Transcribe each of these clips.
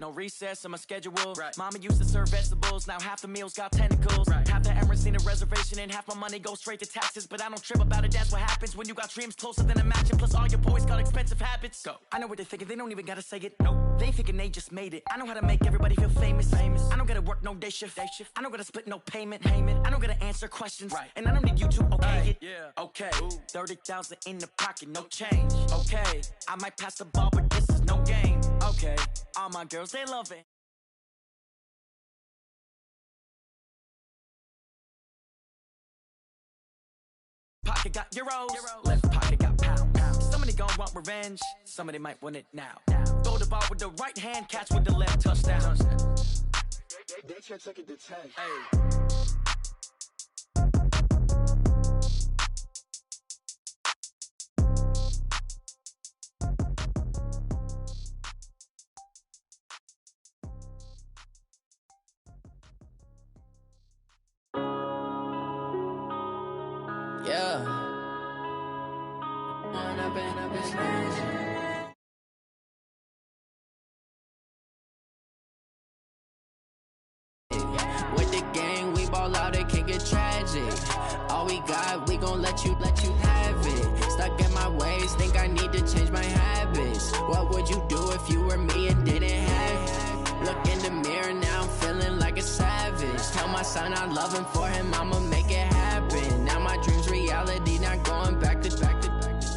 No recess in my schedule. Mama used to serve vegetables, now half the meals got tentacles. Half the Emirates need a reservation and half my money goes straight to taxes. But I don't trip about it, that's what happens when you got dreams closer than a match. And plus all your boys got expensive habits. Go. I know what they're thinking, they don't even gotta say it. No, they thinking they just made it. I know how to make everybody feel famous. I don't gotta work no day shift. I don't gotta split no payment. I don't gotta answer questions. And I don't need you to okay it. Okay, 30,000 in the pocket, no change. Okay, I might pass the ball, but this is no game. Okay, all my girls, they love it. Pocket got euros, left pocket got pounds. Somebody gon' want revenge, somebody might want it now. Throw the ball with the right hand, catch with the left, touchdown. They check it to 10. Hey. With the gang, we ball out, it can get tragic. All we got, we gon' let you have it. Stuck in my ways, think I need to change my habits. What would you do if you were me and didn't have it? Look in the mirror, now I'm feeling like a savage. Tell my son I love him, for him I'ma make it happen. Now my dream's reality, not going back to.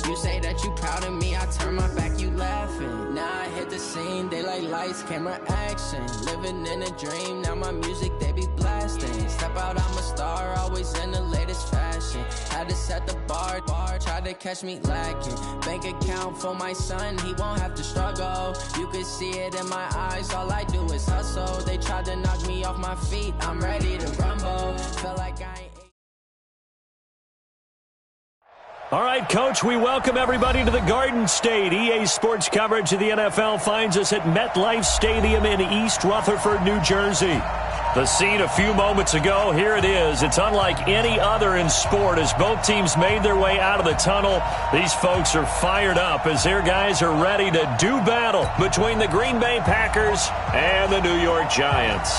You say that you proud of me, I turn my back, you laughing. Now I hit the scene, they like lights, camera, action. Living in a dream, now my music, they be blasting. Step out, I'm a star, always in the latest fashion. Had to set the bar, tried to catch me lacking. Bank account for my son, he won't have to struggle. You could see it in my eyes, all I do is hustle. They tried to knock me off my feet, I'm ready to rumble. Feel like I ain't. All right, Coach, we welcome everybody to the Garden State. EA Sports coverage of the NFL finds us at MetLife Stadium in East Rutherford, New Jersey. The scene a few moments ago, here it is. It's unlike any other in sport as both teams made their way out of the tunnel. These folks are fired up as their guys are ready to do battle between the Green Bay Packers and the New York Giants.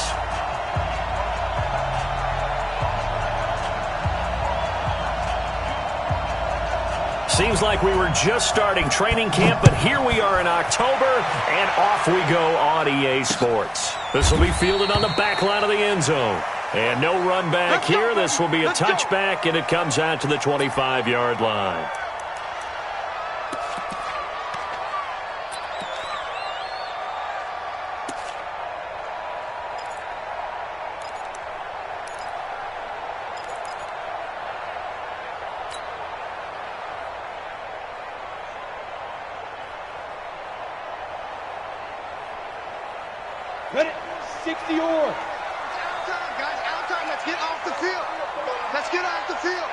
Seems like we were just starting training camp, but here we are in October, and off we go on EA Sports. This will be fielded on the back line of the end zone. And no run back here. This will be a touchback, and it comes out to the 25-yard line. Ready? 60 or. Out time, guys. Out time. Let's get off the field. Let's get off the field.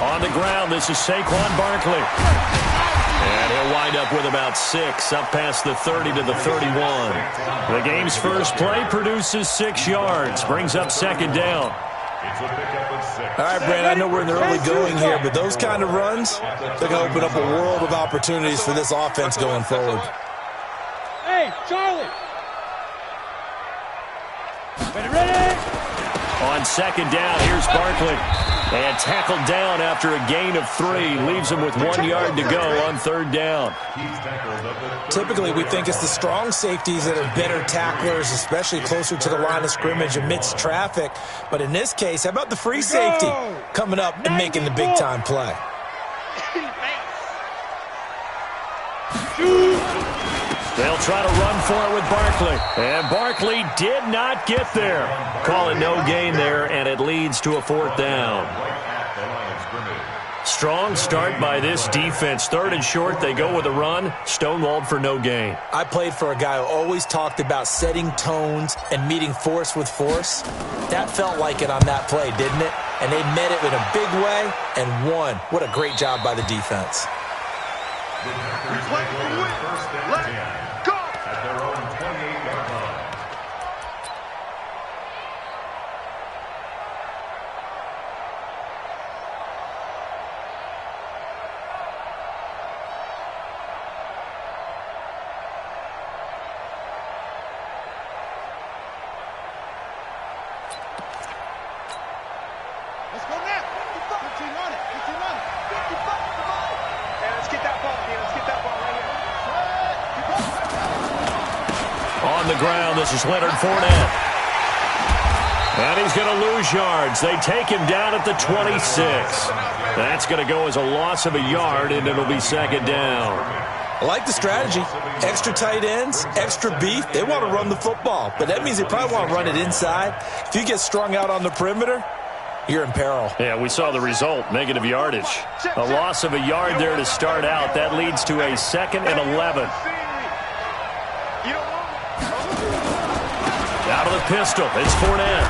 On the ground, this is Saquon Barkley. And he'll wind up with about 6, up past the 30 to the 31. The game's first play produces 6 yards, brings up second down. All right, Brand, I know we're in the early going here, but those kind of runs, they're going to open up a world of opportunities for this offense going forward. Hey, Charlie! Ready? On second down, here's Barkley. And tackled down after a gain of 3. Leaves him with 1 yard to go on third down. Typically, we think it's the strong safeties that are better tacklers, especially closer to the line of scrimmage amidst traffic. But in this case, how about the free safety coming up and making the big-time play? They'll try to run for it with Barkley. And Barkley did not get there. Call it no gain there, and it leads to a fourth down. Strong start by this defense. Third and short, they go with a run. Stonewalled for no gain. I played for a guy who always talked about setting tones and meeting force with force. That felt like it on that play, didn't it? And they met it in a big way and won. What a great job by the defense. the ground. This is Leonard Fournette. And he's going to lose yards. They take him down at the 26. That's going to go as a loss of a yard, and it'll be second down. I like the strategy. Extra tight ends, extra beef. They want to run the football, but that means they probably want to run it inside. If you get strung out on the perimeter, you're in peril. Yeah, we saw the result, negative yardage. A loss of a yard there to start out. That leads to a 2nd and 11. Out of the pistol, it's Fournette.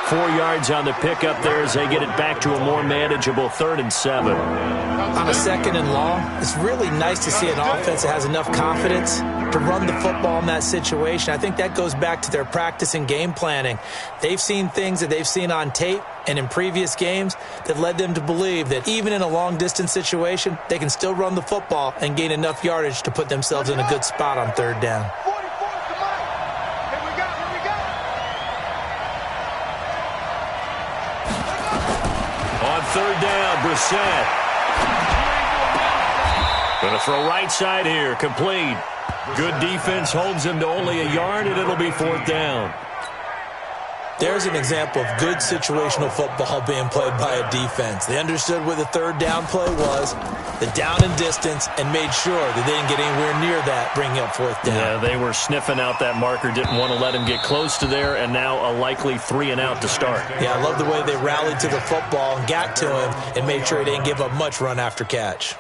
4 yards on the pickup there as they get it back to a more manageable 3rd and 7. On a 2nd and long, it's really nice to see an offense that has enough confidence to run the football in that situation. I think that goes back to their practice and game planning. They've seen things that they've seen on tape and in previous games that led them to believe that even in a long-distance situation, they can still run the football and gain enough yardage to put themselves in a good spot on 3rd down. On 3rd down, Brissett. Going to throw right side here, complete. Good defense holds him to only a yard, and it'll be 4th down. There's an example of good situational football being played by a defense. They understood where the 3rd down play was, the down and distance, and made sure that they didn't get anywhere near that, bringing up 4th down. Yeah, they were sniffing out that marker, didn't want to let him get close to there, and now a likely 3 and out to start. Yeah, I love the way they rallied to the football and got to him and made sure he didn't give up much run after catch.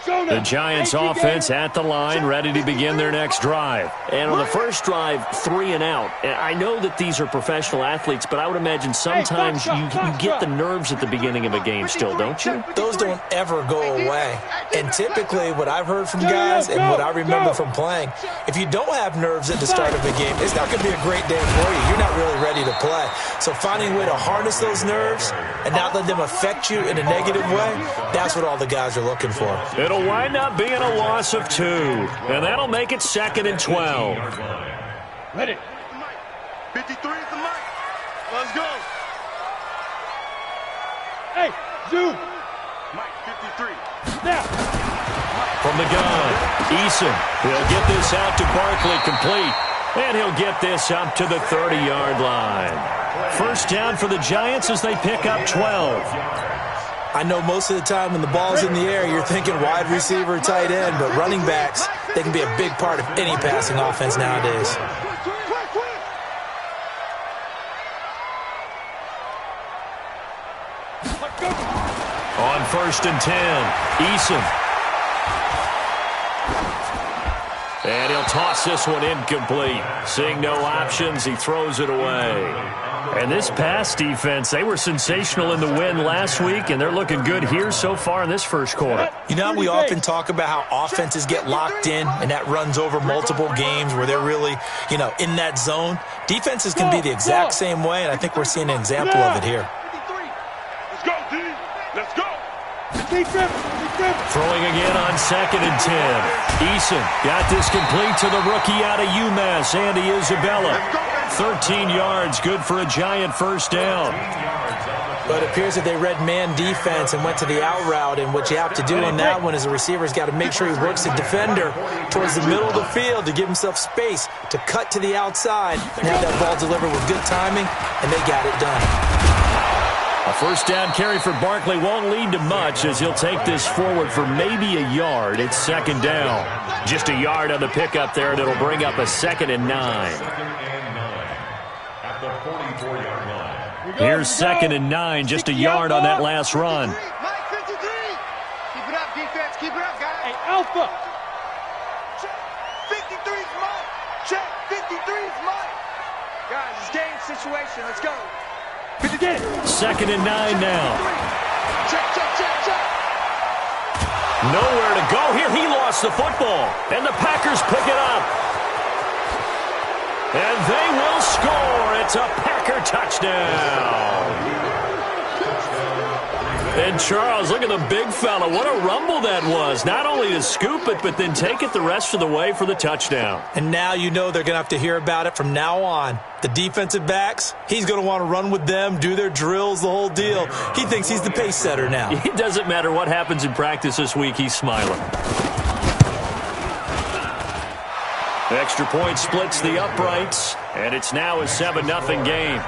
The Giants offense at the line, ready to begin their next drive. And on the first drive, 3 and out. I know that these are professional athletes, but I would imagine sometimes you get the nerves at the beginning of a game still, don't you? Those don't ever go away. And typically what I've heard from guys and what I remember from playing, if you don't have nerves at the start of a game, it's not going to be a great day for you. You're not really ready to play. So finding a way to harness those nerves and not let them affect you in a negative way, that's what all the guys are looking for. It'll wind up being a loss of 2, and that'll make it 2nd and 12. Ready. 53 is the mic. Let's go. Hey, zoom. Mike, 53. Now. From the gun, Eason. He'll get this out to Barkley, complete. And he'll get this up to the 30-yard line. First down for the Giants as they pick up 12. I know most of the time when the ball's in the air, you're thinking wide receiver, tight end, but running backs, they can be a big part of any passing offense nowadays. On 1st and 10, Eason. And he'll toss this one incomplete. Seeing no options, he throws it away. And this pass defense, they were sensational in the win last week, and they're looking good here so far in this first quarter. You know, we often talk about how offenses get locked in, and that runs over multiple games where they're really, in that zone. Defenses can be the exact same way, and I think we're seeing an example of it here. Let's go, D. Let's go. Throwing again on 2nd and 10. Eason got this complete to the rookie out of UMass, Andy Isabella. 13 yards, good for a Giant first down. But it appears that they read man defense and went to the out route, and what you have to do on that one is the receiver's got to make sure he works the defender towards the middle of the field to give himself space to cut to the outside and have that ball delivered with good timing, and they got it done. A first down carry for Barkley won't lead to much as he'll take this forward for maybe a yard. It's 2nd down. Just a yard on the pickup there, and it'll bring up a 2nd and 9. Here's 2nd and 9, just a yard on that last run. Mike, 53. Keep it up, defense. Keep it up, guys. Hey, Alpha. 53's Mike. Check. 53's Mike. Guys, it's game situation. Let's go. 2nd and 9 now. Check, check, check, check. Nowhere to go here. He lost the football, and the Packers pick it up. And they will score. It's a Packer touchdown. And Charles, look at the big fella. What a rumble that was. Not only to scoop it, but then take it the rest of the way for the touchdown. And now you know they're going to have to hear about it from now on. The defensive backs, he's going to want to run with them, do their drills, the whole deal. He thinks he's the pace setter now. It doesn't matter what happens in practice this week. He's smiling. Extra point splits the uprights, and it's now a 7-0 game.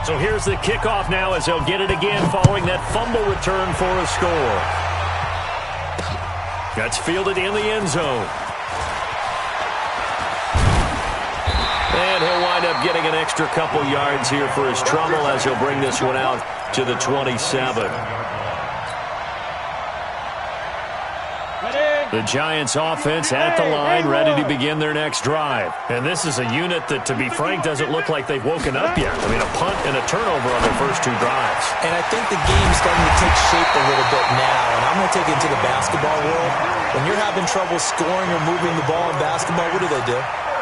So here's the kickoff now as they'll get it again following that fumble return for a score. That's fielded in the end zone. And he'll wind up getting an extra couple yards here for his trouble as he'll bring this one out to the 27. The Giants offense at the line, ready to begin their next drive. And this is a unit that, to be frank, doesn't look like they've woken up yet. I mean, a punt and a turnover on their first two drives. And I think the game's starting to take shape a little bit now. And I'm going to take it into the basketball world. When you're having trouble scoring or moving the ball in basketball, what do?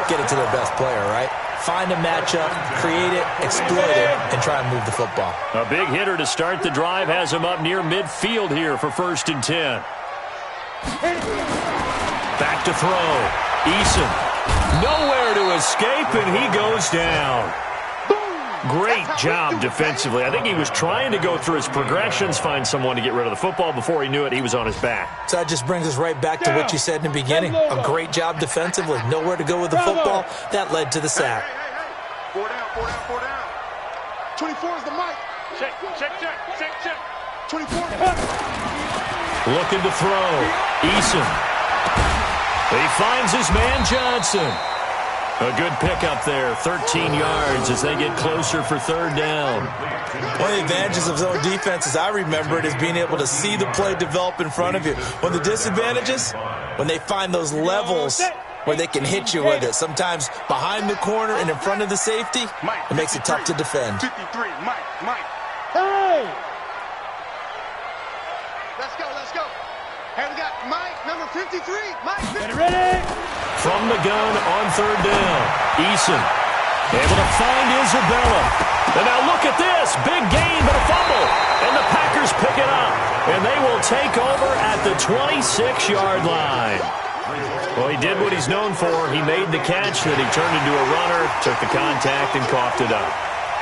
Get it to their best player, right? Find a matchup, create it, exploit it, and try and move the football. A big hitter to start the drive has him up near midfield here for 1st and 10. Back to throw. Eason. Nowhere to escape, and he goes down. Great job defensively. I think he was trying to go through his progressions, find someone to get rid of the football. Before he knew it, he was on his back. So that just brings us right back to what you said in the beginning. A great job defensively. Nowhere to go with the football. That led to the sack. 4 down. 24 is the mic. Check. 24. Looking to throw. Eason. He finds his man Johnson. A good pickup there, 13 yards as they get closer for 3rd down. One of the advantages of zone defense, as I remember it, is being able to see the play develop in front of you. One of the disadvantages, when they find those levels where they can hit you with it, sometimes behind the corner and in front of the safety, it makes it tough to defend. 53, Mike. Hey! Let's go. Hey, we got Mike, number 53. Mike, 53. Ready? From the gun on 3rd down. Eason able to find Isabella. And now look at this. Big gain, but a fumble. And the Packers pick it up. And they will take over at the 26-yard line. Well, he did what he's known for. He made the catch, then he turned into a runner, took the contact, and coughed it up.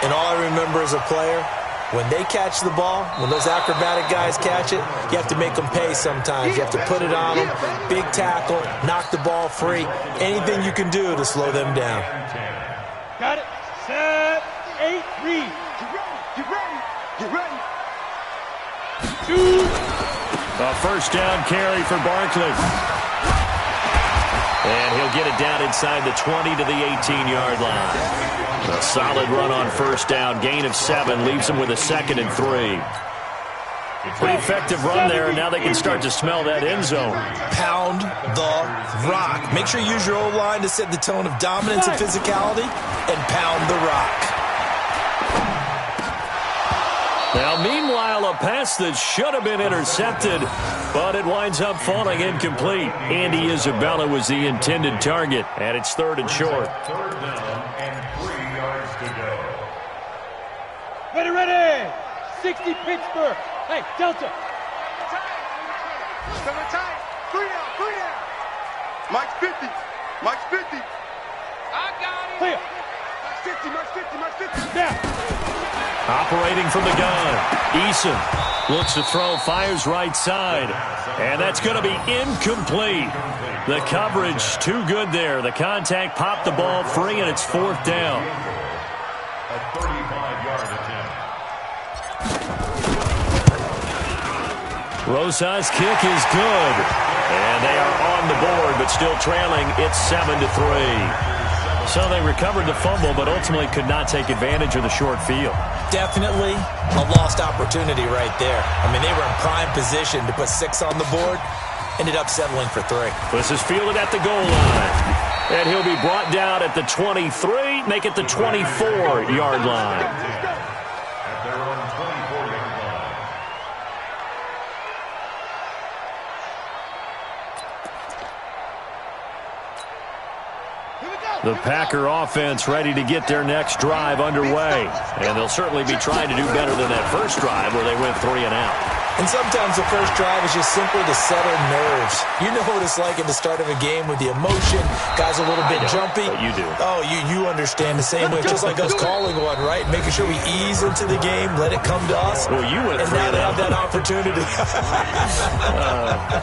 And all I remember as a player, when they catch the ball, when those acrobatic guys catch it, you have to make them pay sometimes. You have to put it on them, big tackle, knock the ball free, anything you can do to slow them down. Got it. Set. 8, read. Get ready. 2. A 1st down carry for Barkley. And he'll get it down inside the 20 to the 18-yard line. A solid run on 1st down. Gain of 7 leaves them with a 2nd and 3. Pretty effective run there, and now they can start to smell that end zone. Pound the rock. Make sure you use your O-line to set the tone of dominance and physicality, and pound the rock. Now, meanwhile, a pass that should have been intercepted, but it winds up falling incomplete. Andy Isabella was the intended target, and it's 3rd and short. 3rd down and 3 yards to go. Ready. 60 Pittsburgh. Hey, Delta. Coming tight. 3 down. Mike's 50. I got it. Clear. Mike's 50. Now. Operating from the gun. Eason looks to throw, fires right side. And that's going to be incomplete. The coverage too good there. The contact popped the ball free, and it's 4th down. A 35-yard attempt. Rosa's kick is good. And they are on the board, but still trailing. It's 7-3. So they recovered the fumble, but ultimately could not take advantage of the short field. Definitely a lost opportunity right there. I mean, they were in prime position to put 6 on the board. Ended up settling for 3. This is fielded at the goal line. And he'll be brought down at the 23, make it the 24-yard line. At their own 24-yard line. The Packer offense ready to get their next drive underway. And they'll certainly be trying to do better than that first drive where they went 3 and out. And sometimes the first drive is just simply to settle nerves. You know what it's like at the start of a game with the emotion. Guys a little bit jumpy. You do. Oh, you understand the same way. Just like us calling one, right? Making sure we ease into the game, let it come to us. Well, you went and 3 now and they out. have that opportunity.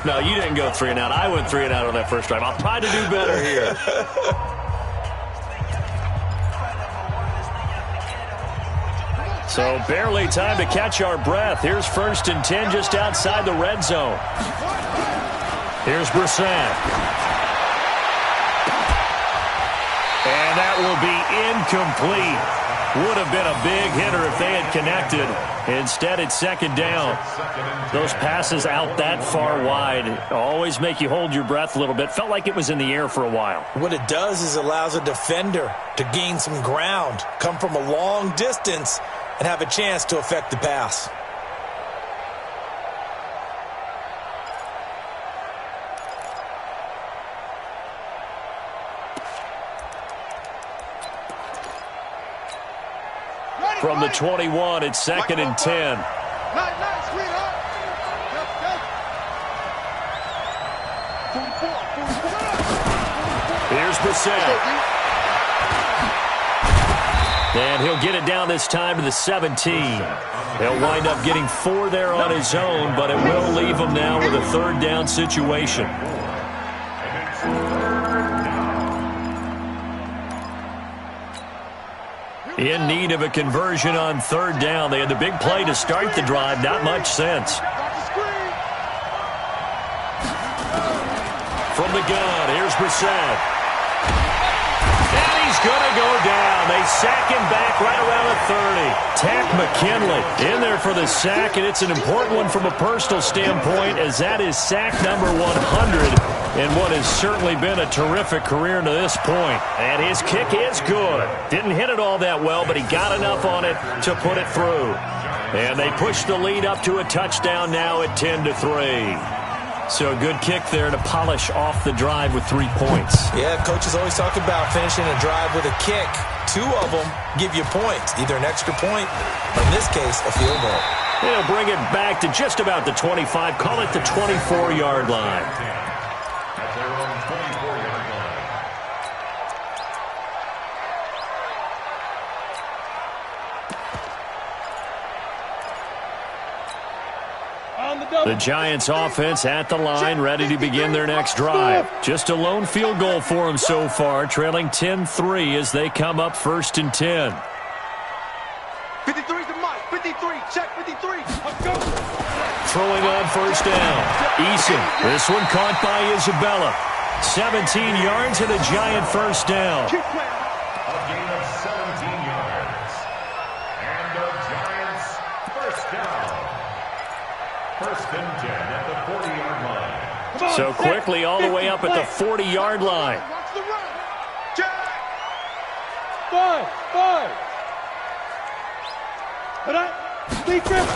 No, you didn't go 3 and out. I went 3 and out on that first drive. I'll try to do better here. So barely time to catch our breath. Here's 1st and 10 just outside the red zone. Here's Brissett. And that will be incomplete. Would have been a big hitter if they had connected. Instead, it's 2nd down. Those passes out that far wide always make you hold your breath a little bit. Felt like it was in the air for a while. What it does is allows a defender to gain some ground, come from a long distance, and have a chance to affect the pass. From the 21, it's 2nd and 10. Nice, sweetheart. Here's Brissett. And he'll get it down this time to the 17. He'll wind up getting 4 there on his own, but it will leave him now with a 3rd down situation. In need of a conversion on 3rd down. They had the big play to start the drive. Not much sense. From the gun, here's Brissett. And he's going to go down. They sack him back right around the 30. Tack McKinley in there for the sack, and it's an important one from a personal standpoint, as that is sack number 100 in what has certainly been a terrific career to this point. And his kick is good. Didn't hit it all that well, but he got enough on it to put it through. And they push the lead up to a touchdown now at 10-3. So a good kick there to polish off the drive with 3 points. Yeah, coaches always talk about finishing a drive with a kick. 2 of them give you points, either an extra point or, in this case, a field goal. They'll bring it back to just about the 25. Call it the 24-yard line. The Giants offense at the line, ready to begin their next drive. Just a lone field goal for them so far, trailing 10-3 as they come up 1st and 10. 53's the mic. 53. Check 53. Let's go. Throwing on 1st down. Eason. This one caught by Isabella. 17 yards and a Giant 1st down. Keep playing. A gain of 17 yards. And the Giants 1st down. 1st and 10 at the 40-yard line. So quickly all the way up at the 40-yard line. Watch the run. Check. 5. Deep grip.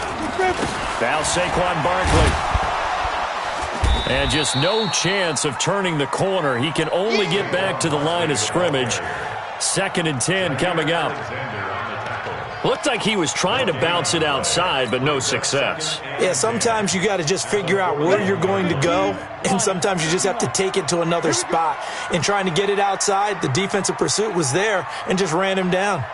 Now Saquon Barkley. And just no chance of turning the corner. He can only get back to the line of scrimmage. 2nd and 10 coming up. Looked like he was trying to bounce it outside, but no success. Yeah, sometimes you got to just figure out where you're going to go, and sometimes you just have to take it to another spot. In trying to get it outside, the defensive pursuit was there and just ran him down.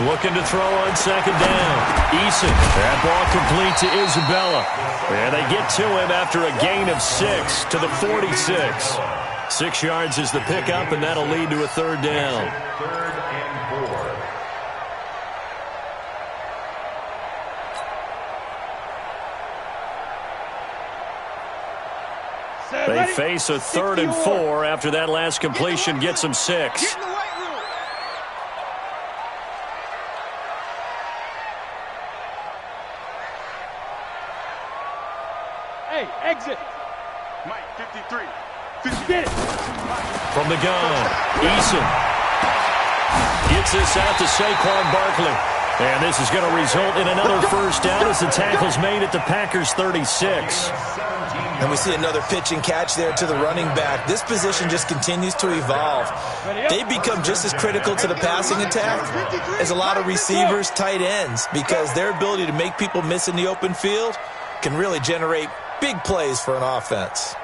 Looking to throw on 2nd down. Eason. That ball complete to Isabella. And they get to him after a gain of 6 to the 46. 6 yards is the pickup, and that'll lead to a 3rd down. 3rd and 4. They face a 3rd and 4 after that last completion gets them 6. Get in the weight room. Hey, exit. Mike, 53. Get it. From the gun, Eason gets this out to Saquon Barkley. And this is going to result in another 1st down as the tackle's made at the Packers' 36. 17 And we see another pitch and catch there to the running back. This position just continues to evolve. They become just as critical to the passing attack as a lot of receivers, tight ends, because their ability to make people miss in the open field can really generate big plays for an offense.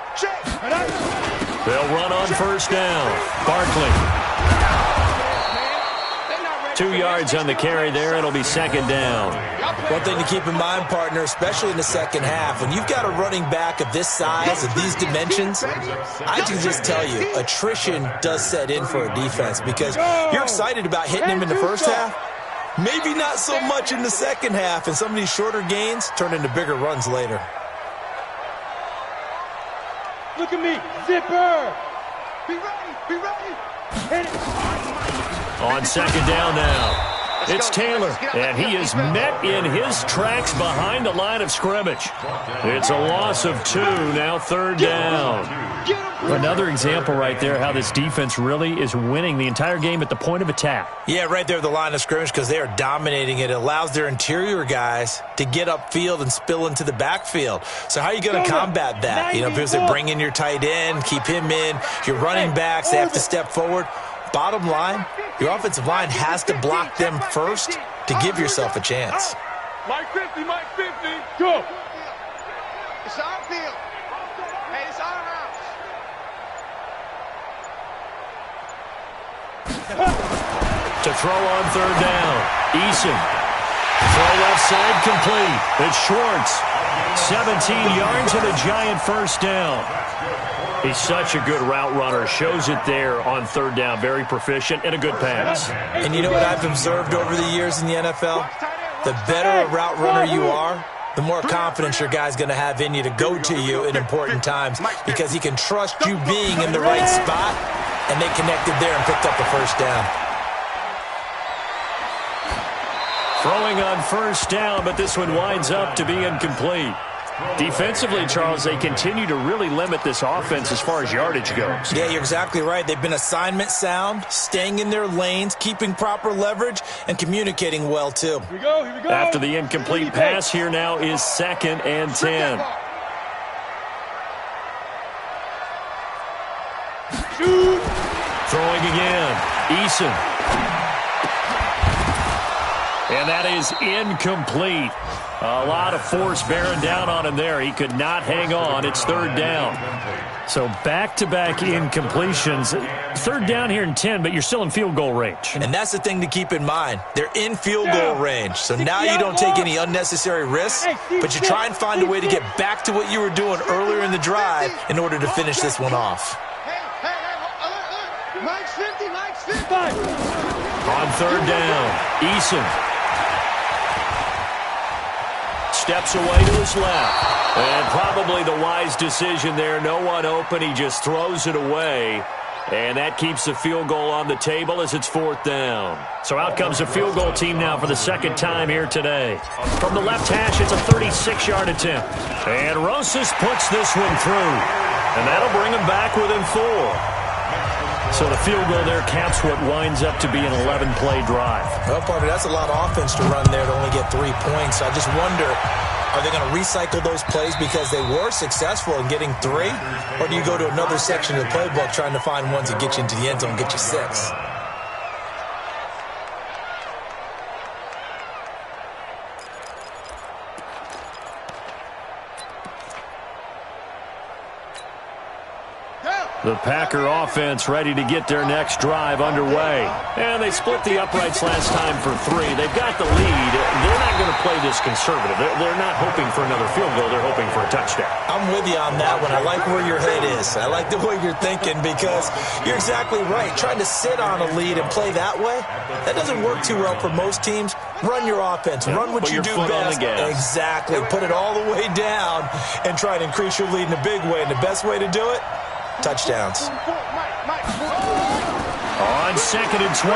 They'll run on first down. Barkley. 2 yards on the carry there. It'll be second down. One thing to keep in mind, partner, especially in the second half, when you've got a running back of this size, of these dimensions, I can just tell you, attrition does set in for a defense because you're excited about hitting him in the first half. Maybe not so much in the second half, and some of these shorter gains turn into bigger runs later. Look at me, zipper. Be ready. Hit it. On second down now. It's Taylor, and he is met in his tracks behind the line of scrimmage. It's a loss of 2, now third down. Another example right there how this defense really is winning the entire game at the point of attack. Yeah, right there at the line of scrimmage because they are dominating it. It allows their interior guys to get upfield and spill into the backfield. So how are you going to combat that? You know, because they bring in your tight end, keep him in. Your running backs, they have to step forward. Bottom line, your offensive line has to block them first to give yourself a chance. Mike 50, go. It's our field. Hey, it's our house. To throw on third down, Eason. Throw left side complete. It's Schwartz. 17 yards and a giant first down. He's such a good route runner. Shows it there on third down. Very proficient and a good pass. And you know what I've observed over the years in the NFL? The better a route runner you are, the more confidence your guy's going to have in you to go to you in important times because he can trust you being in the right spot, and they connected there and picked up the first down. Throwing on first down, but this one winds up to be incomplete. Defensively, Charles, they continue to really limit this offense as far as yardage goes. Yeah, you're exactly right. They've been assignment sound, staying in their lanes, keeping proper leverage, and communicating well, too. Here we go. After the incomplete pass, here now is 2nd and 10. Shoot. Throwing again. Eason. And that is incomplete. A lot of force bearing down on him there. He could not hang on. It's third down. So back-to-back incompletions. Third down here in 10, but you're still in field goal range. And that's the thing to keep in mind. They're in field goal range. So now you don't take any unnecessary risks, but you try and find a way to get back to what you were doing earlier in the drive in order to finish this one off. Mike's 50. On third down, Eason. Steps away to his left. And probably the wise decision there. No one open. He just throws it away. And that keeps the field goal on the table as it's fourth down. So out comes the field goal team now for the second time here today. From the left hash, it's a 36-yard attempt. And Rosas puts this one through. And that'll bring him back within 4. So the field goal there caps what winds up to be an 11-play drive. Well, partner, that's a lot of offense to run there to only get 3 points. I just wonder, are they going to recycle those plays because they were successful in getting 3? Or do you go to another section of the playbook trying to find ones that get you into the end zone and get you 6? The Packer offense ready to get their next drive underway. And they split the uprights last time for 3. They've got the lead. They're not going to play this conservative. They're not hoping for another field goal. They're hoping for a touchdown. I'm with you on that one. I like where your head is. I like the way you're thinking because you're exactly right. Trying to sit on a lead and play that way, that doesn't work too well for most teams. Run your offense. Run what you do best. Exactly. Put it all the way down and try to increase your lead in a big way. And the best way to do it, touchdowns. On 2nd and 12,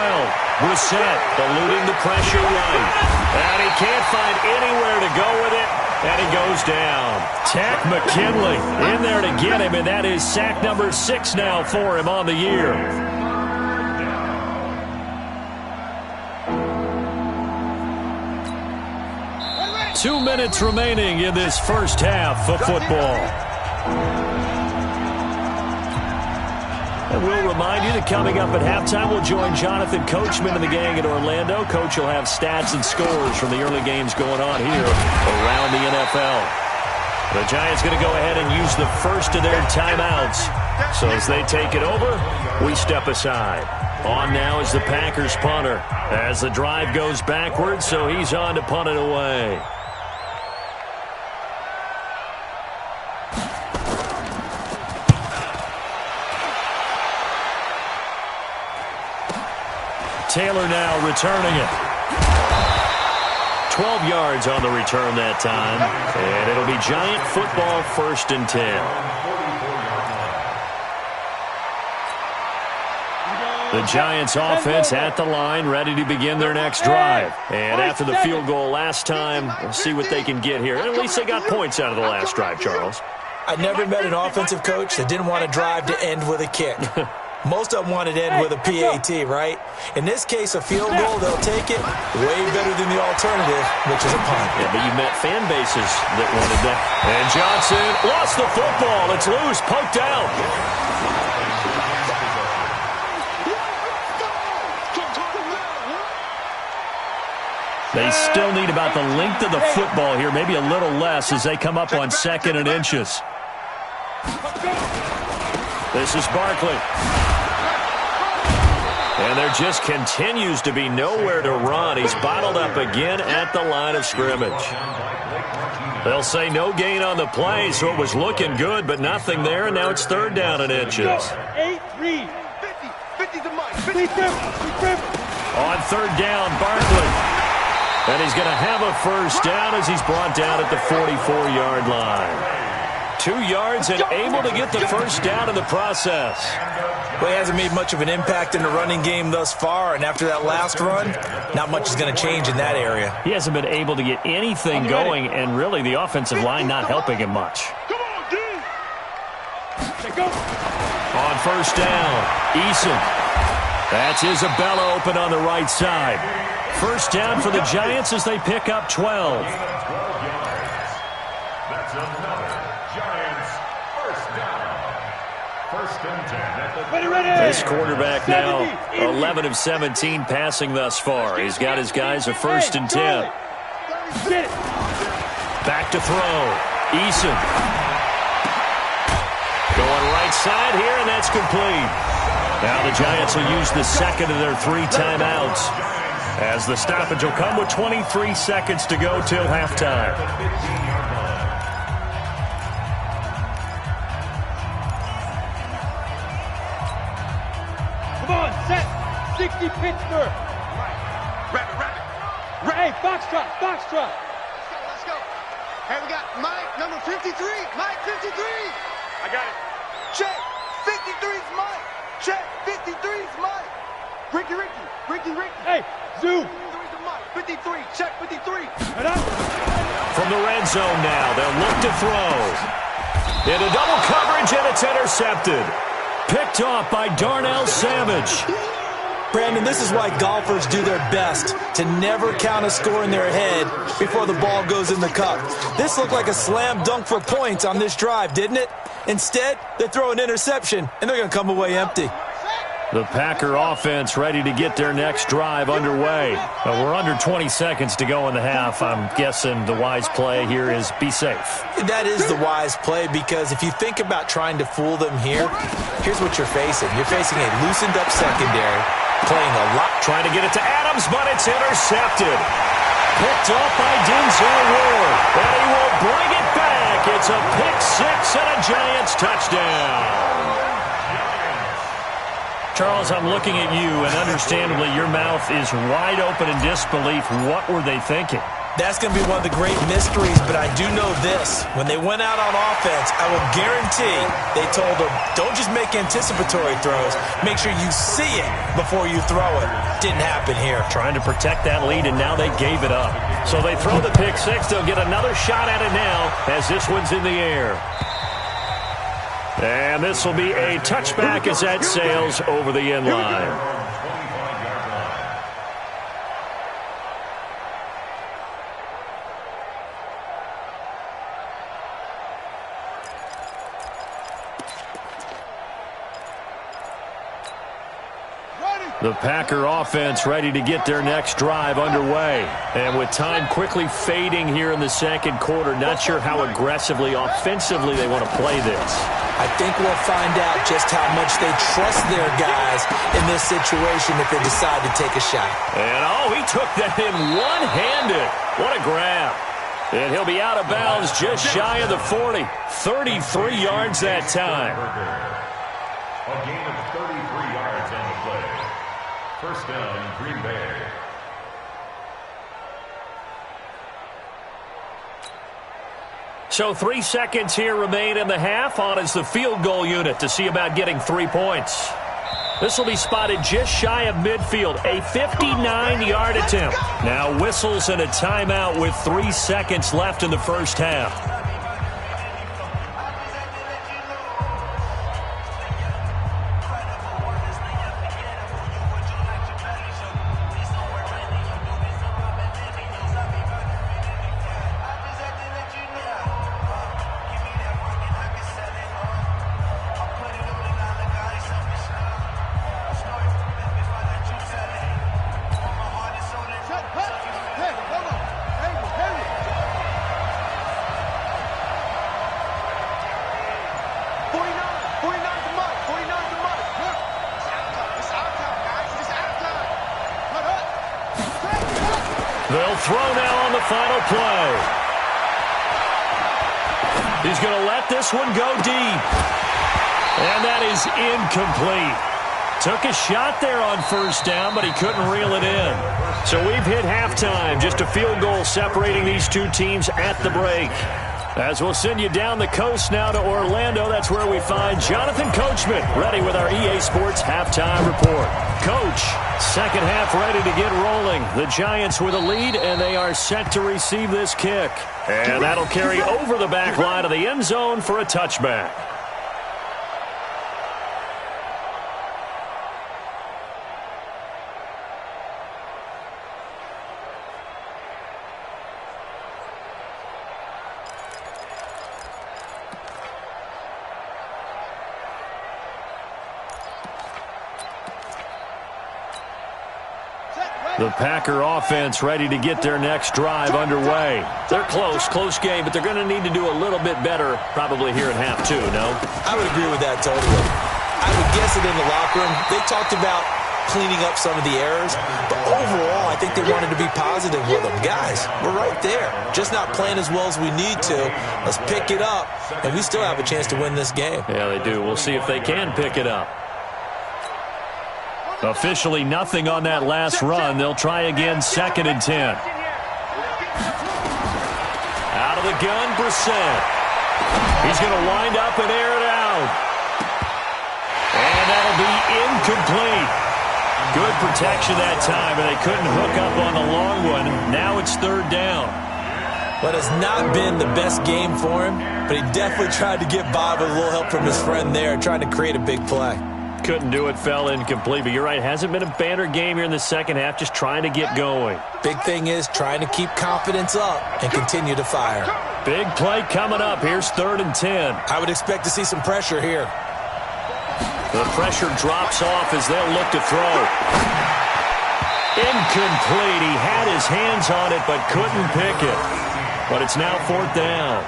Brissett eluding the pressure right. And he can't find anywhere to go with it, and he goes down. Tack McKinley in there to get him, and that is sack number 6 now for him on the year. Two minutes remaining in this first half of football. And we'll remind you that coming up at halftime, we'll join Jonathan Coachman and the gang in Orlando. Coach will have stats and scores from the early games going on here around the NFL. The Giants going to go ahead and use the first of their timeouts. So as they take it over, we step aside. On now is the Packers punter as the drive goes backwards, so he's on to punt it away. Taylor now returning it. 12 yards on the return that time. And it'll be Giant football, 1st and 10. The Giants offense at the line, ready to begin their next drive. And after the field goal last time, we'll see what they can get here. And at least they got points out of the last drive, Charles. I never met an offensive coach that didn't want to drive to end with a kick. Most of them wanted to end with a PAT, right? In this case, a field goal, they'll take it way better than the alternative, which is a punt. Yeah, but you met fan bases that wanted that. And Johnson lost the football. It's loose, poked out. They still need about the length of the football here, maybe a little less as they come up on 2nd and inches. This is Barkley. And there just continues to be nowhere to run. He's bottled up again at the line of scrimmage. They'll say no gain on the play, so it was looking good, but nothing there, and now it's 3rd down and inches. 8-3. 50 to Mike. 50. On 3rd down, Barkley. And he's going to have a 1st down as he's brought down at the 44-yard line. 2 yards and able to get the 1st down in the process. Well, he hasn't made much of an impact in the running game thus far, and after that last run, not much is going to change in that area. He hasn't been able to get anything going, and really the offensive line not helping him much. On 1st down, Eason. That's Isabella open on the right side. 1st down for the Giants as they pick up 12. That's another Giants 1st down. 1st and 10 at the This quarterback now 11 of 17 passing thus far. He's got his guys a 1st and 10. Back to throw. Eason. Going right side here, and that's complete. Now the Giants will use the 2nd of their 3 timeouts, as the stoppage will come with 23 seconds to go till halftime. Come on, set. 60 Pittsburgh. Rapid. Hey, foxtrot. Let's go. Hey, we got Mike, number 53. Mike, 53. I got it. Check. 53's Mike. Check. 53's Mike. Ricky. Hey, zoom. 53's Mike. 53. Check. 53. From the red zone now, they'll look to throw. Into double coverage, and it's intercepted. Picked off by Darnell Savage. Brandon, this is why golfers do their best to never count a score in their head before the ball goes in the cup. This looked like a slam dunk for points on this drive, didn't it? Instead, they throw an interception, and they're going to come away empty. The Packer offense ready to get their next drive underway. We're under 20 seconds to go in the half. I'm guessing the wise play here is be safe. That is the wise play, because if you think about trying to fool them here, here's what you're facing. You're facing a loosened up secondary, playing a lot. Trying to get it to Adams, but it's intercepted. Picked off by Denzel Ward, and he will bring it back. It's a pick 6 and a Giants touchdown. Charles, I'm looking at you, and understandably your mouth is wide open in disbelief. What were they thinking? That's going to be one of the great mysteries, but I do know this. When they went out on offense, I will guarantee they told them, don't just make anticipatory throws. Make sure you see it before you throw it. Didn't happen here. Trying to protect that lead, and now they gave it up. So they throw the pick 6. They'll get another shot at it now as this one's in the air. And this will be a touchback as that sails over the end line. The Packer offense ready to get their next drive underway. And with time quickly fading here in the second quarter, not sure how aggressively, offensively they want to play this. I think we'll find out just how much they trust their guys in this situation if they decide to take a shot. And, he took that in one-handed. What a grab. And he'll be out of bounds just shy of the 40. 33 yards that time. A gain of 33 yards on the play. First down, Green Bay. So 3 seconds here remain in the half. On is the field goal unit to see about getting 3 points. This will be spotted just shy of midfield. A 59-yard attempt. Now whistles and a timeout with 3 seconds left in the first half. They'll throw now on the final play. He's going to let this one go deep. And that is incomplete. Took a shot there on first down, but he couldn't reel it in. So we've hit halftime. Just a field goal separating these two teams at the break. As we'll send you down the coast now to Orlando, that's where we find Jonathan Coachman ready with our EA Sports halftime report. Coach, second half ready to get rolling. The Giants with a lead, and they are set to receive this kick. And that'll carry over the back line of the end zone for a touchback. The Packer offense ready to get their next drive underway. They're close game, but they're going to need to do a little bit better probably here at half two, no? I would agree with that totally. I would guess it in the locker room. They talked about cleaning up some of the errors, but overall I think they wanted to be positive with them. Guys, we're right there. Just not playing as well as we need to. Let's pick it up, and we still have a chance to win this game. Yeah, they do. We'll see if they can pick it up. Officially nothing on that last run. They'll try again, 2nd and 10. Out of the gun, Brissett. He's going to wind up and air it out. And that'll be incomplete. Good protection that time, and they couldn't hook up on the long one. Now it's 3rd down. But it's not been the best game for him, but he definitely tried to get by with a little help from his friend there, trying to create a big play. Couldn't do it, fell incomplete. But you're right, hasn't been a banner game here in the second half, just trying to get going. Big thing is trying to keep confidence up and continue to fire. Big play coming up. Here's 3rd and 10. I would expect to see some pressure here. The pressure drops off as they'll look to throw. Incomplete. He had his hands on it but couldn't pick it. But it's now 4th down.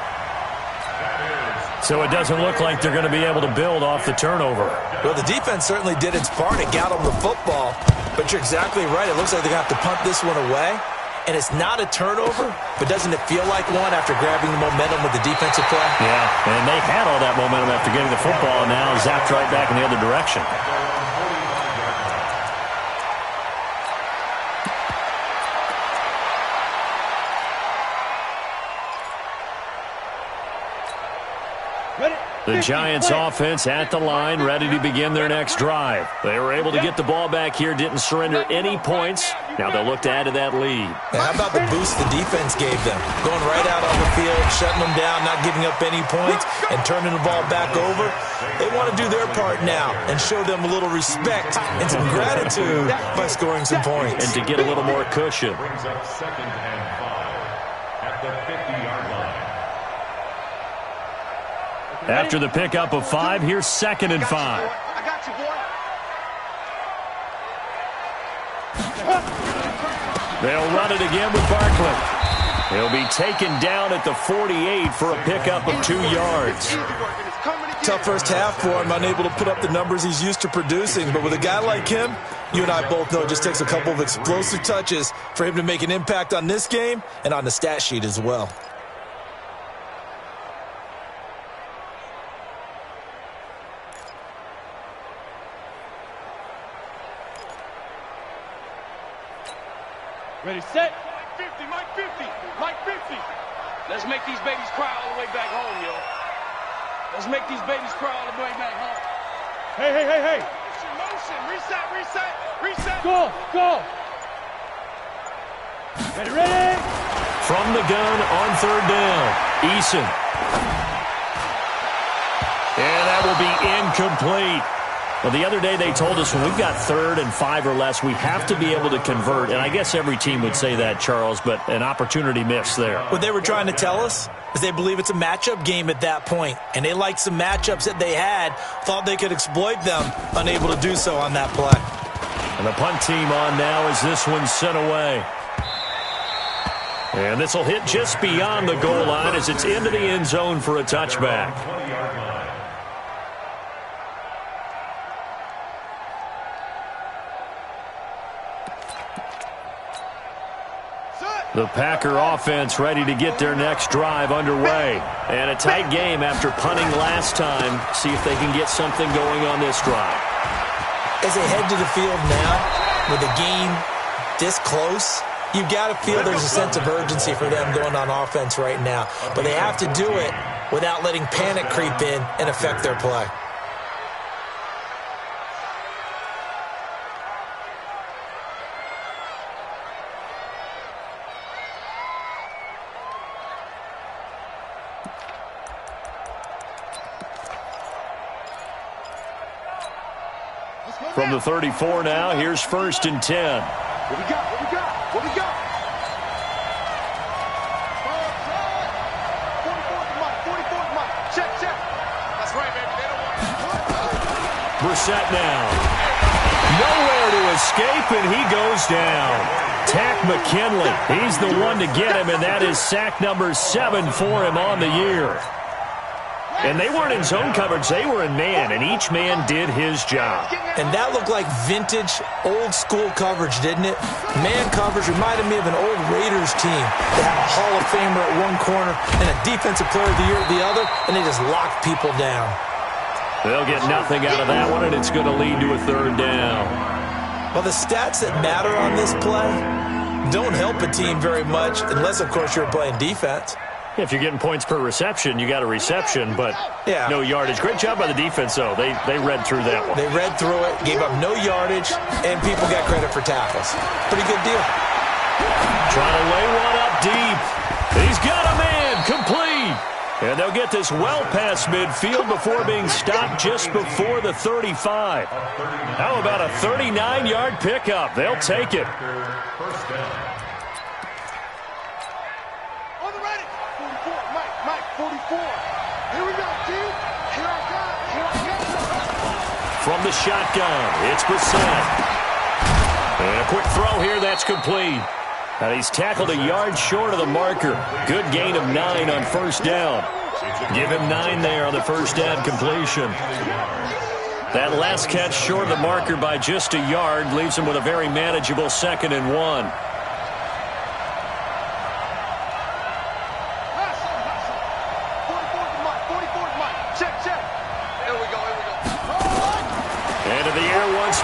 So it doesn't look like they're going to be able to build off the turnover. Well, the defense certainly did its part. It got them the football. But you're exactly right. It looks like they're going to have to punt this one away. And it's not a turnover, but doesn't it feel like one after grabbing the momentum with the defensive play? Yeah, and they had all that momentum after getting the football, and now zapped right back in the other direction. The Giants offense at the line, ready to begin their next drive. They were able to get the ball back here, didn't surrender any points. Now they'll look to add to that lead. Now, how about the boost the defense gave them? Going right out on the field, shutting them down, not giving up any points, and turning the ball back over. They want to do their part now and show them a little respect and some gratitude by scoring some points. And to get a little more cushion. Brings up 2nd and 5 at the 50-yard line. After the pickup of 5, here's 2nd and 5. I got you, boy. They'll run it again with Barkley. He'll be taken down at the 48 for a pickup of 2 yards. Tough first half for him, unable to put up the numbers he's used to producing. But with a guy like him, you and I both know it just takes a couple of explosive touches for him to make an impact on this game and on the stat sheet as well. Ready, set. Mike 50. Let's make these babies cry all the way back home, yo. Let's make these babies cry all the way back home. Hey. Motion. Reset. Go. Ready. From the gun on 3rd down, Eason. And that will be incomplete. Well, the other day they told us when we've got 3rd and 5 or less, we have to be able to convert. And I guess every team would say that, Charles, but an opportunity missed there. What they were trying to tell us is they believe it's a matchup game at that point. And they liked some matchups that they had, thought they could exploit them, unable to do so on that play. And the punt team on now as this one's sent away. And this will hit just beyond the goal line as it's into the end zone for a touchback. The Packer offense ready to get their next drive underway. And a tight game after punting last time. See if they can get something going on this drive. As they head to the field now, with the game this close, you've got to feel there's a sense of urgency for them going on offense right now. But they have to do it without letting panic creep in and affect their play. From the 34 now, here's 1st and 10. What we got? 44 to Mike. Check. That's right, baby. They don't want Brissett now. Nowhere to escape, and he goes down. Tack McKinley. He's the one to get him, and that is sack number 7 for him on the year. And they weren't in zone coverage. They were in man, and each man did his job. And that looked like vintage, old-school coverage, didn't it? Man coverage reminded me of an old Raiders team. They had a Hall of Famer at one corner and a Defensive Player of the Year at the other, and they just locked people down. They'll get nothing out of that one, and it's going to lead to a 3rd down. Well, the stats that matter on this play don't help a team very much unless, of course, you're playing defense. If you're getting points per reception, you got a reception, but yeah, no yardage. Great job by the defense, though. They read through that one. They read through it, gave up no yardage, and people got credit for tackles. Pretty good deal. Trying to lay one up deep. He's got a man, complete. And they'll get this well past midfield before being stopped just before the 35. How about a 39-yard pickup? They'll take it. First down. Mike 44. Here we go, dude. Here I go. From the shotgun, it's Brissett. And a quick throw here, that's complete. And he's tackled a yard short of the marker. Good gain of 9 on 1st down. Give him 9 there on the 1st down completion. That last catch short of the marker by just a yard leaves him with a very manageable 2nd and 1.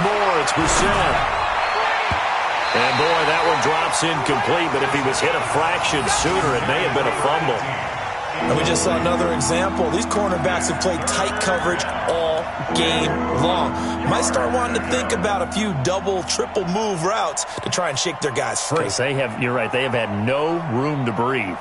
More, it's Brissett. And boy, that one drops incomplete, but if he was hit a fraction sooner, it may have been a fumble. And we just saw another example. These cornerbacks have played tight coverage all game long. Might start wanting to think about a few double, triple move routes to try and shake their guys free. They have, you're right, they have had no room to breathe.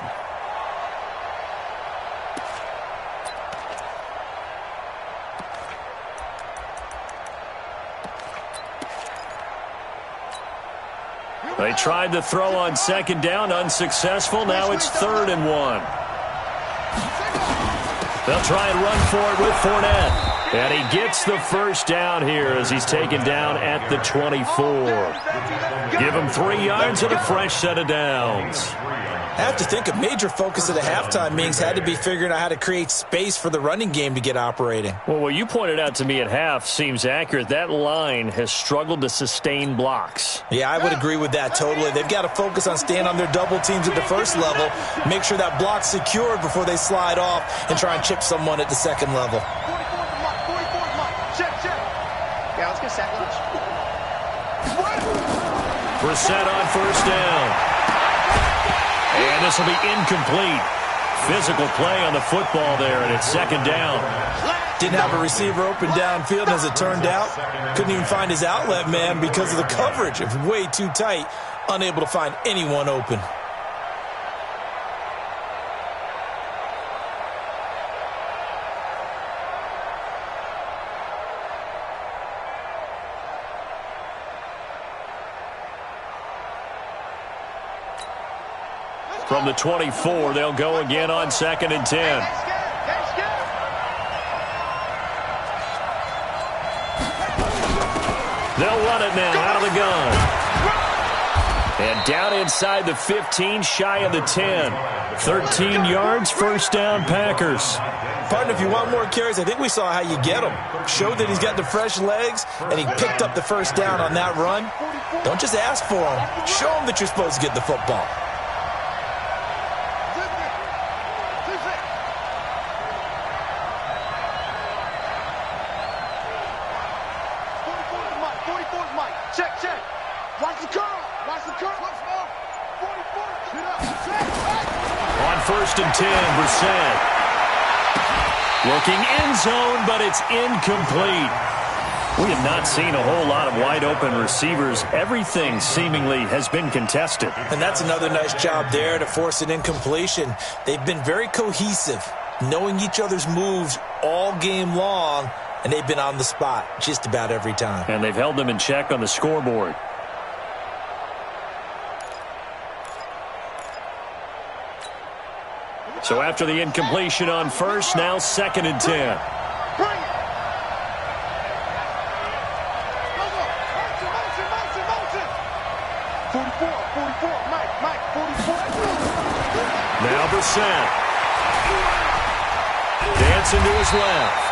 They tried to throw on 2nd down, unsuccessful. Now it's 3rd and 1. They'll try and run for it with Fournette. And he gets the first down here as he's taken down at the 24. Give him 3 yards and a fresh set of downs. I have to think a major focus of the halftime meetings had to be figuring out how to create space for the running game to get operating. Well, what you pointed out to me at half seems accurate. That line has struggled to sustain blocks. Yeah, I would agree with that totally. They've got to focus on staying on their double teams at the first level, make sure that block's secured before they slide off and try and chip someone at the second level. 44's mine. Check. Yeah, let's get sack lunch. Brissett on first down. And this will be incomplete. Physical play on the football there, and it's second down. Didn't have a receiver open downfield, as it turned out. Couldn't even find his outlet man because of the coverage. It was way too tight. Unable to find anyone open. From the 24, they'll go again on 2nd and 10. They'll run it now out of the gun. And down inside the 15, shy of the 10. 13 yards, first down, Packers. Partner, if you want more carries, I think we saw how you get him. Showed that he's got the fresh legs, and he picked up the first down on that run. Don't just ask for him. Show him that you're supposed to get the football. Check. Watch the curl. Let's go. 44. Sit up. On 1st and 10, Brissett. Looking end zone, but it's incomplete. We have not seen a whole lot of wide-open receivers. Everything seemingly has been contested. And that's another nice job there to force an incompletion. They've been very cohesive, knowing each other's moves all game long, and they've been on the spot just about every time. And they've held them in check on the scoreboard. So after the incompletion on first, now 2nd and 10. Bring it. Motion. 44. Mike, 44. Now Brissett. Dancing to his left.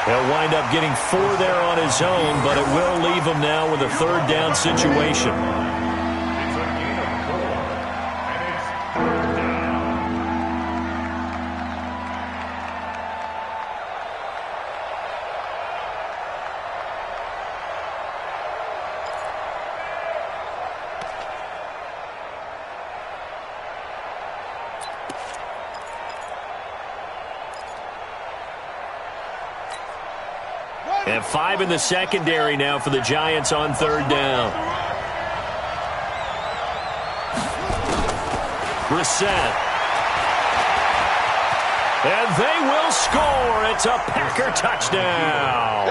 He'll wind up getting 4 there on his own, but it will leave him now with a 3rd down situation. It's a gain of 4, and it's 3rd down. And 5 in the secondary now for the Giants on 3rd down. Brissett. And they will score. It's a Packer touchdown.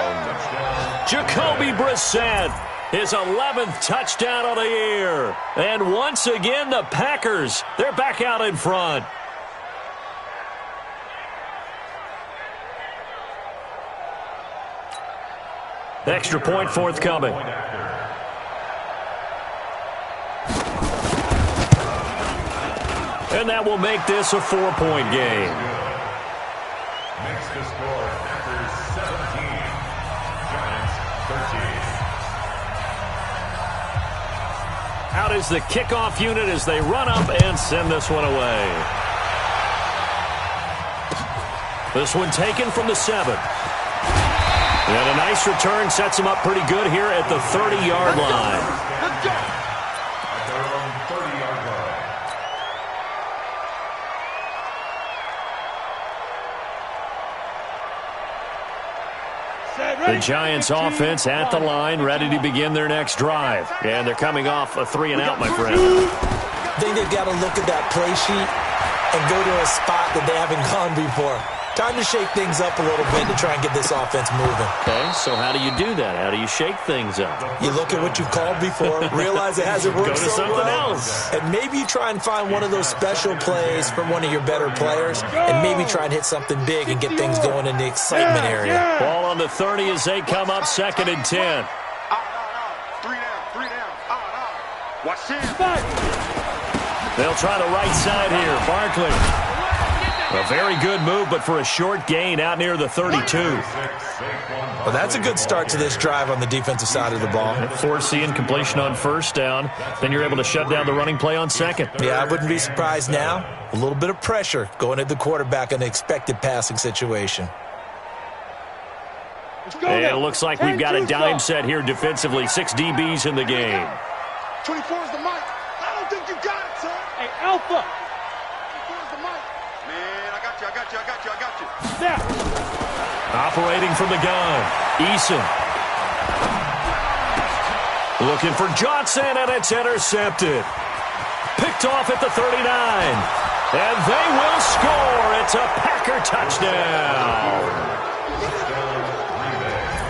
Jacoby Brissett, his 11th touchdown of the year. And once again, the Packers, they're back out in front. Extra point forthcoming. And that will make this a 4-point game. Next to score, Packers 17, Giants 13. Out is the kickoff unit as they run up and send this one away. This one taken from the 7. And a nice return sets him up pretty good here at the 30-yard line. Let's go. At their own 30-yard line. The Giants offense at the line, ready to begin their next drive. And they're coming off a 3-and-out, my friend. I think they've got to look at that play sheet and go to a spot that they haven't gone before. Time to shake things up a little bit to try and get this offense moving. Okay, so how do you do that? How do you shake things up? You look at what you've called before, realize it hasn't worked Go to so something well, else. and maybe you try and find one of those special plays from one of your better players, and maybe try and hit something big and get things going in the excitement area. Ball on the 30 as they come up 2nd and 10. Three down. Watch this. They'll try the right side here. Barkley. A very good move, but for a short gain out near the 32. Well, that's a good start to this drive on the defensive side of the ball. Forcing incompletion on 1st down. Then you're able to shut down the running play on 2nd. Yeah, I wouldn't be surprised now. A little bit of pressure going at the quarterback in the expected passing situation. And it looks like we've got a dime set here defensively. 6 DBs in the game. 24 is the mic. I don't think you got it, son. Hey, Alpha. 24 is the mic. Man, I got you. Snap. Operating from the gun. Eason. Looking for Johnson, and it's intercepted. Picked off at the 39. And they will score. It's a Packer touchdown.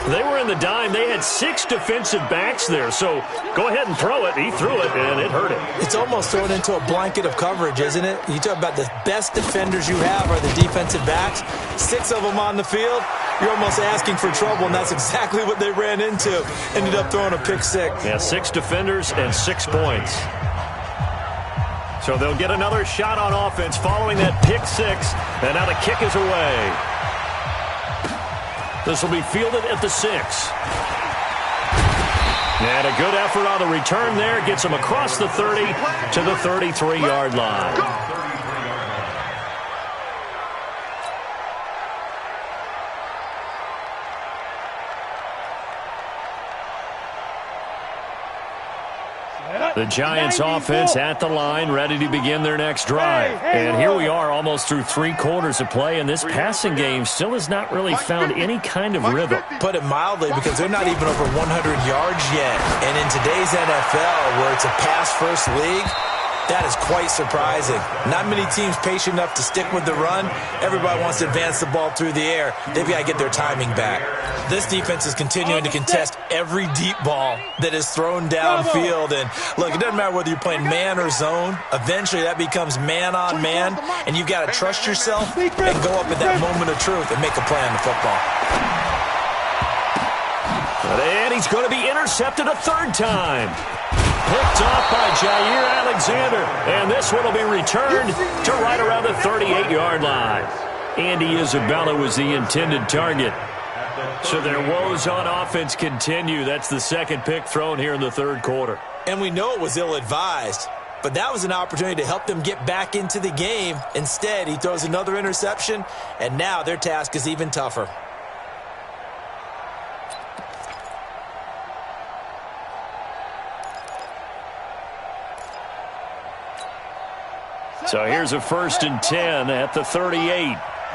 They were in the dime. They had 6 defensive backs there, so go ahead and throw it. He threw it, and it hurt him. It's almost thrown into a blanket of coverage, isn't it? You talk about the best defenders you have are the defensive backs. 6 of them on the field. You're almost asking for trouble, and that's exactly what they ran into. Ended up throwing a pick 6. Yeah, 6 defenders and 6 points. So they'll get another shot on offense following that pick 6, and now the kick is away. This will be fielded at the 6. And a good effort on the return there. Gets him across the 30 to the 33-yard line. The Giants offense at the line, ready to begin their next drive. And here we are almost through 3 quarters of play, and this passing game still has not really found any kind of rhythm. Put it mildly, because they're not even over 100 yards yet. And in today's NFL, where it's a pass-first league, that is quite surprising. Not many teams patient enough to stick with the run. Everybody wants to advance the ball through the air. They've got to get their timing back. This defense is continuing to contest every deep ball that is thrown downfield. And look, it doesn't matter whether you're playing man or zone. Eventually, that becomes man on man, and you've got to trust yourself and go up at that moment of truth and make a play on the football. And he's going to be intercepted a 3rd time. Picked off by Jair Alexander, and this one will be returned to right around the 38-yard line. Andy Isabella was the intended target. So their woes on offense continue. That's the 2nd pick thrown here in the 3rd quarter. And we know it was ill-advised, but that was an opportunity to help them get back into the game. Instead, he throws another interception, and now their task is even tougher. So here's a 1st and 10 at the 38.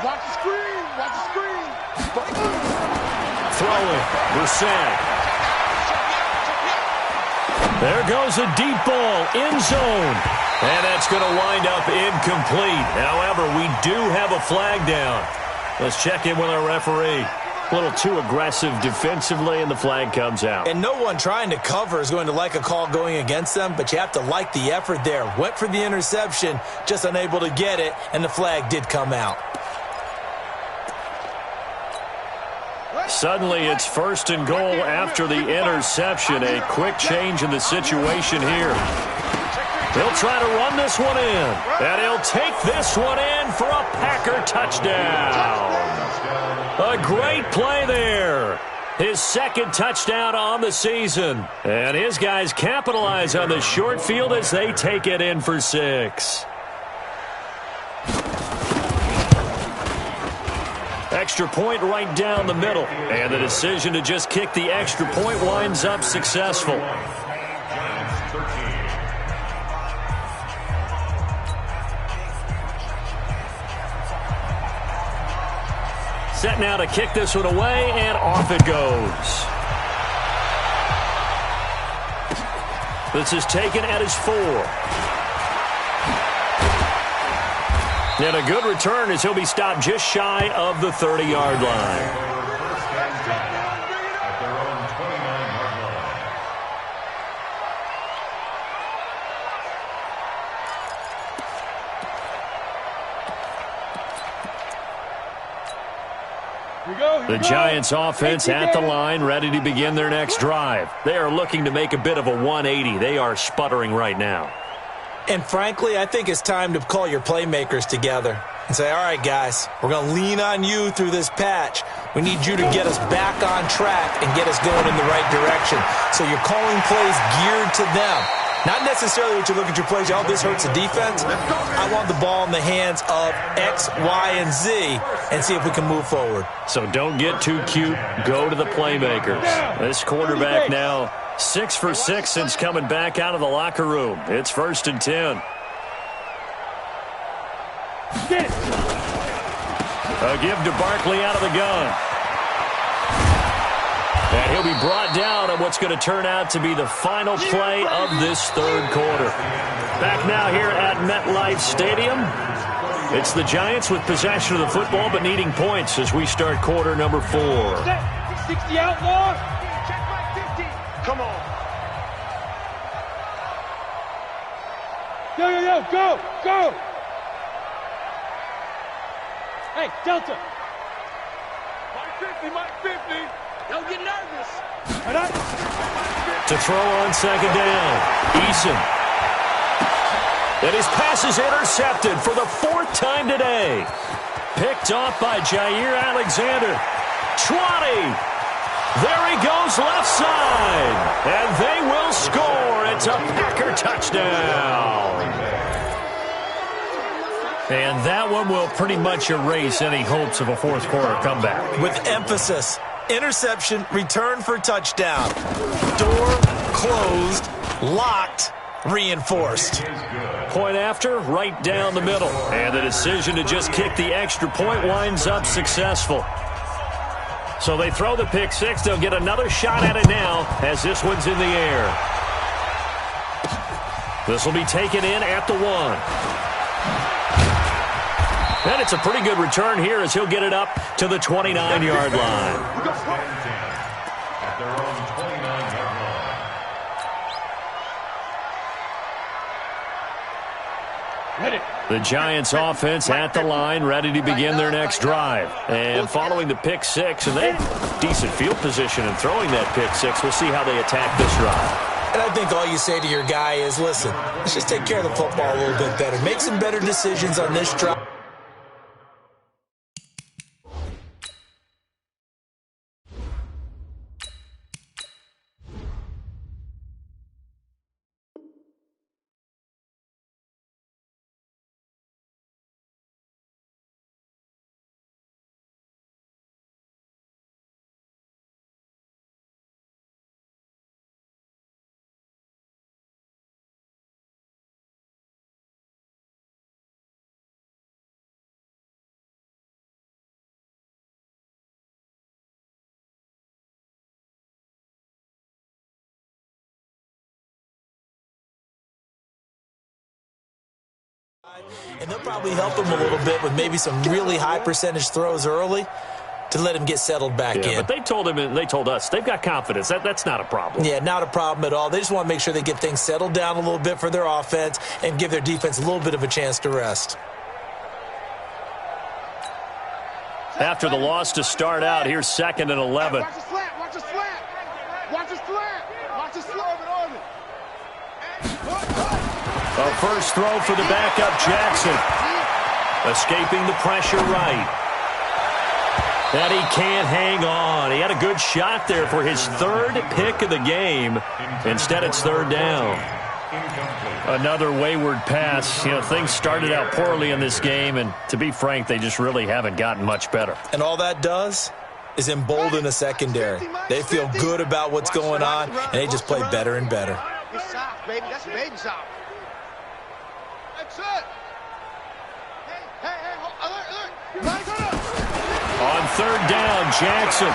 Watch the screen. Throwing. Brissett. There goes a deep ball. End zone. And that's going to wind up incomplete. However, we do have a flag down. Let's check in with our referee. A little too aggressive defensively, and the flag comes out. And no one trying to cover is going to like a call going against them, but you have to like the effort there. Went for the interception, just unable to get it, and the flag did come out. Suddenly, it's 1st and goal after the interception. A quick change in the situation here. He'll try to run this one in, and he'll take this one in for a Packer touchdown. A great play there. His 2nd touchdown on the season. And his guys capitalize on the short field as they take it in for 6. Extra point right down the middle. And the decision to just kick the extra point winds up successful. Set now to kick this one away, and off it goes. This is taken at his 4. And a good return as he'll be stopped just shy of the 30-yard line. At their own 29-yard line. The Giants offense at the line, ready to begin their next drive. They are looking to make a bit of a 180. They are sputtering right now. And frankly, I think it's time to call your playmakers together and say, all right, guys, we're going to lean on you through this patch. We need you to get us back on track and get us going in the right direction. So you're calling plays geared to them. Not necessarily what you look at your plays, oh, this hurts the defense. I want the ball in the hands of X, Y, and Z and see if we can move forward. So don't get too cute. Go to the playmakers. This quarterback now 6 for 6 since coming back out of the locker room. It's 1st and 10. A give to Barkley out of the gun. And he'll be brought down on what's going to turn out to be the final play of this third quarter. Back now here at MetLife Stadium. It's the Giants with possession of the football but needing points as we start quarter number 4. 60 outlaw. Check my 50. Come on. Yo, go. Hey, Delta. Mike 50. Don't get nervous. To throw on second down, Eason. And his pass is intercepted for the 4th time today. Picked off by Jair Alexander. 20. There he goes left side. And they will score. It's a Packer touchdown. And that one will pretty much erase any hopes of a fourth quarter comeback. With emphasis. Interception, return for touchdown. Door closed, locked, reinforced. Point after, right down the middle. And the decision to just kick the extra point winds up successful. So they throw the pick six. They'll get another shot at it now as this one's in the air. This will be taken in at the 1. And it's a pretty good return here as he'll get it up to the 29-yard line. At their own 29-yard line. The Giants offense at the line, ready to begin their next drive. And following the pick six, and they have decent field position in throwing that pick six. We'll see how they attack this drive. And I think all you say to your guy is, listen, let's just take care of the football a little bit better. Make some better decisions on this drive. And they'll probably help him a little bit with maybe some really high percentage throws early to let him get settled back in. But they told him and they told us they've got confidence. That's not a problem. Yeah, not a problem at all. They just want to make sure they get things settled down a little bit for their offense and give their defense a little bit of a chance to rest. After the loss to start out, here's 2nd and 11. Watch the slant. Watch the slant. Watch the slant. Watch the slant. A first throw for the backup, Jackson. Escaping the pressure right. And he can't hang on. He had a good shot there for his 3rd pick of the game. Instead, it's 3rd down. Another wayward pass. You know, things started out poorly in this game, and to be frank, they just really haven't gotten much better. And all that does is embolden the secondary. They feel good about what's going on, and they just play better and better. It's soft, baby. That's baby soft. That's it. Hey, alert. On 3rd down, Jackson.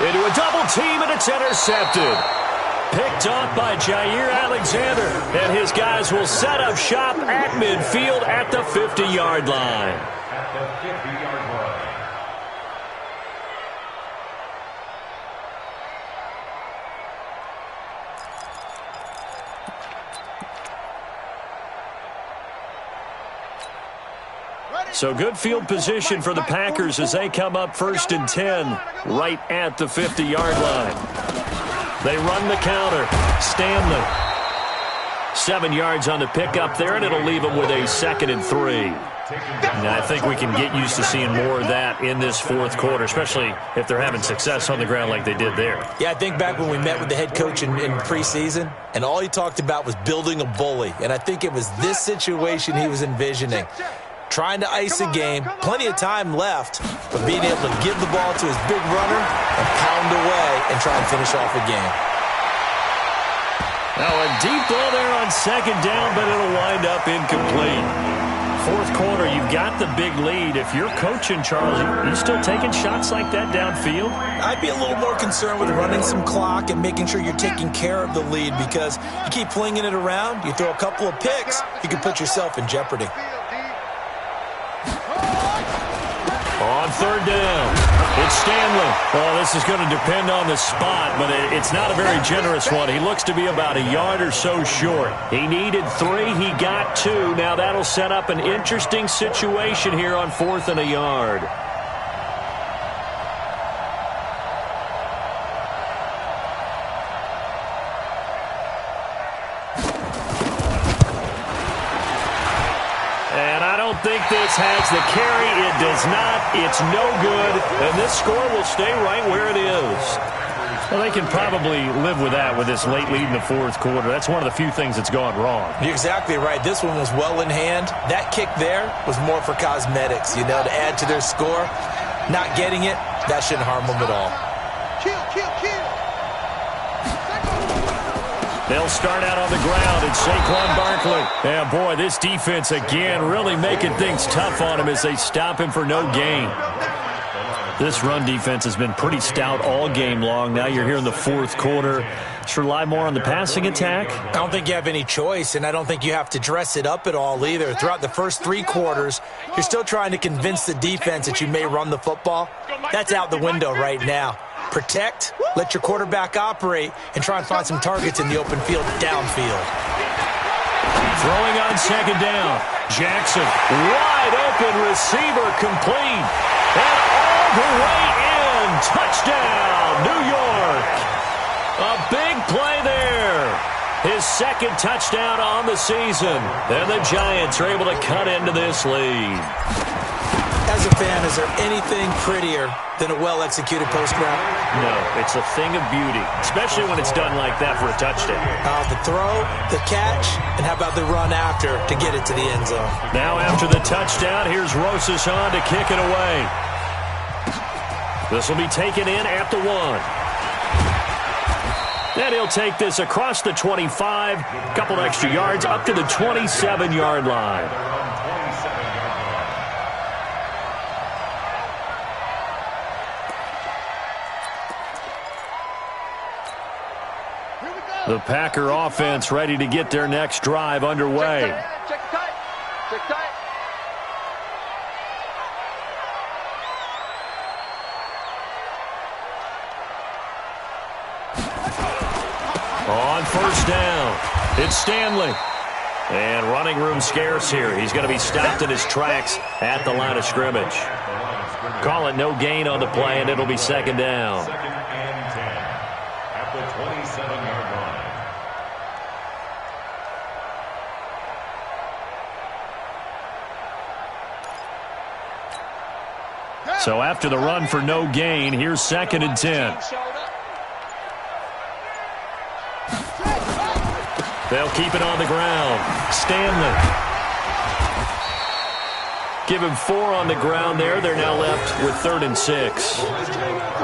Into a double team, and it's intercepted. Picked off by Jair Alexander. And his guys will set up shop at midfield at the 50-yard line. At the 50-yard line. So good field position for the Packers as they come up 1st and 10 right at the 50-yard line. They run the counter. Stanley. 7 yards on the pickup there, and it'll leave them with a 2nd and 3. Now, I think we can get used to seeing more of that in this 4th quarter, especially if they're having success on the ground like they did there. Yeah, I think back when we met with the head coach in preseason, and all he talked about was building a bully. And I think it was this situation he was envisioning. Trying to ice a game, plenty of time left, but being able to give the ball to his big runner and pound away and try and finish off a game. Now a deep ball there on 2nd down, but it'll wind up incomplete. 4th quarter, you've got the big lead. If you're coaching, Charles, you still taking shots like that downfield? I'd be a little more concerned with running some clock and making sure you're taking care of the lead, because you keep flinging it around, you throw a couple of picks, you can put yourself in jeopardy. On 3rd down, it's Stanley. Well, this is going to depend on the spot, but it's not a very generous one. He looks to be about a yard or so short. He needed 3. He got 2. Now that'll set up an interesting situation here on 4th and a yard. I think this has the carry. It does not. It's no good. And this score will stay right where it is. Well, they can probably live with that with this late lead in the 4th quarter. That's one of the few things that's gone wrong. You're exactly right. This one was well in hand. That kick there was more for cosmetics, to add to their score. Not getting it, that shouldn't harm them at all. They'll start out on the ground, and Saquon Barkley. Yeah, boy, this defense again really making things tough on him as they stop him for no gain. This run defense has been pretty stout all game long. Now you're here in the 4th quarter. Should rely more on the passing attack? I don't think you have any choice, and I don't think you have to dress it up at all either. Throughout the first 3 quarters, you're still trying to convince the defense that you may run the football. That's out the window right now. Protect, let your quarterback operate, and try and find some targets in the open field downfield. Throwing on 2nd down. Jackson, wide open receiver, complete. And all the way in. Touchdown, New York. A big play there. His 2nd touchdown on the season. And the Giants are able to cut into this lead. As a fan, is there anything prettier than a well-executed post route? No, it's a thing of beauty, especially when it's done like that for a touchdown. The throw, the catch, and how about the run after to get it to the end zone? Now after the touchdown, here's Rosas on to kick it away. This will be taken in at the 1. Then he'll take this across the 25, a couple extra yards up to the 27-yard line. The Packer offense ready to get their next drive underway. Check tight. Check tight. On 1st down, it's Stanley. And running room scarce here. He's going to be stopped in his tracks at the line of scrimmage. Call it no gain on the play, and it'll be 2nd down. 2nd and 10 at the 27-yard line. So after the run for no gain, here's 2nd and 10. They'll keep it on the ground. Stanley. Give him 4 on the ground there. They're now left with 3rd and 6.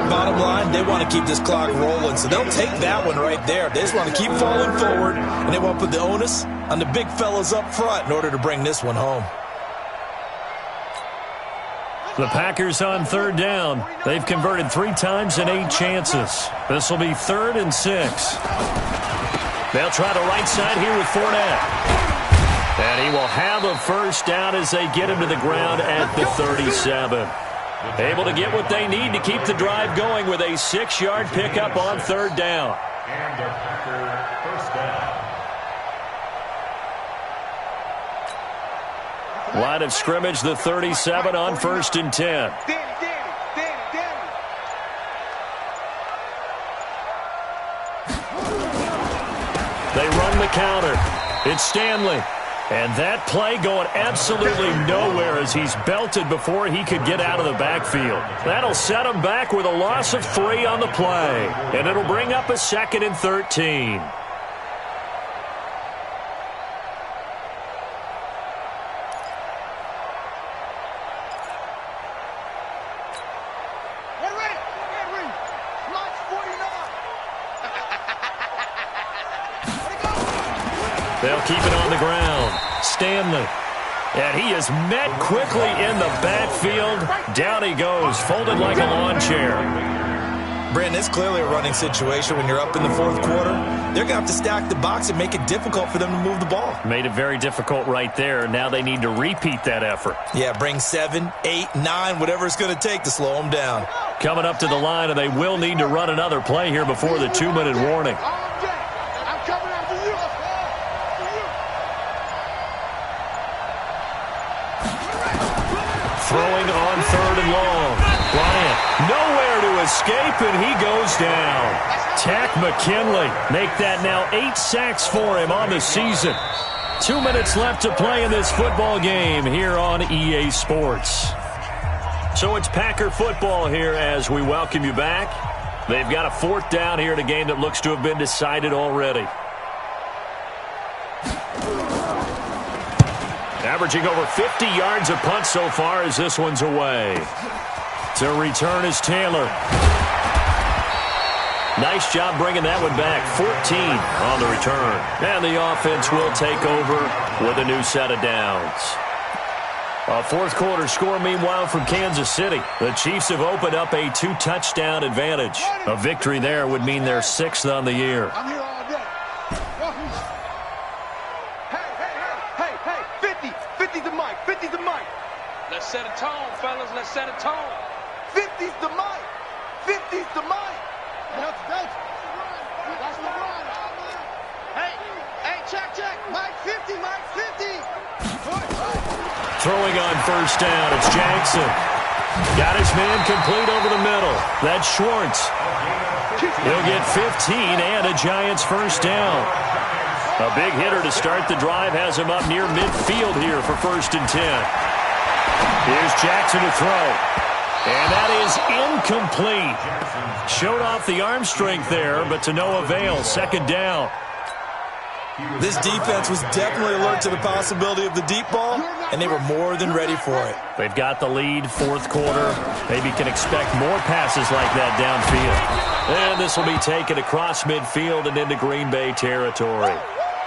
Bottom line, they want to keep this clock rolling, so they'll take that one right there. They just want to keep falling forward, and they want to put the onus on the big fellas up front in order to bring this one home. The Packers on 3rd down. They've converted 3 times in 8 chances. This will be 3rd and 6. They'll try the right side here with Fournette. And he will have a first down as they get him to the ground at the 37. Able to get what they need to keep the drive going with a 6-yard pickup on third down. And a Packer first down. Line of scrimmage, the 37 on 1st and 10. They run the counter. It's Stanley. And that play going absolutely nowhere as he's belted before he could get out of the backfield. That'll set him back with a loss of 3 on the play. And it'll bring up a 2nd and 13. They'll keep it on the ground. Stanley. And he is met quickly in the backfield. Down he goes, folded like a lawn chair. Brandon, it's clearly a running situation when you're up in the 4th quarter. They're going to have to stack the box and make it difficult for them to move the ball. Made it very difficult right there. Now they need to repeat that effort. Yeah, bring 7, 8, 9, whatever it's going to take to slow them down. Coming up to the line, and they will need to run another play here before the 2-minute warning. Throwing on 3rd and long. Bryant nowhere to escape, and he goes down. Tack McKinley make that now 8 sacks for him on the season. 2 minutes left to play in this football game here on EA Sports. So it's Packer football here as we welcome you back. They've got a 4th down here in a game that looks to have been decided already. Averaging over 50 yards a punt so far as this one's away. To return is Taylor. Nice job bringing that one back. 14 on the return. And the offense will take over with a new set of downs. A 4th quarter score, meanwhile, from Kansas City. The Chiefs have opened up a 2-touchdown advantage. A victory there would mean their 6th on the year. I'm here all day. Hey, 50. 50's the mic. 50's the mic. Let's set a tone, fellas. Let's set a tone. 50's the mic. 50's the mic. That's the run. Hey, check. Mike 50, Mike 50. Throwing on 1st down, it's Jackson. Got his man complete over the middle. That's Schwartz. He'll get 15 and a Giants 1st down. A big hitter to start the drive has him up near midfield here for 1st and 10. Here's Jackson to throw. And that is incomplete. Showed off the arm strength there, but to no avail. 2nd down. This defense was definitely alert to the possibility of the deep ball, and they were more than ready for it. They've got the lead, 4th quarter. Maybe can expect more passes like that downfield. And this will be taken across midfield and into Green Bay territory.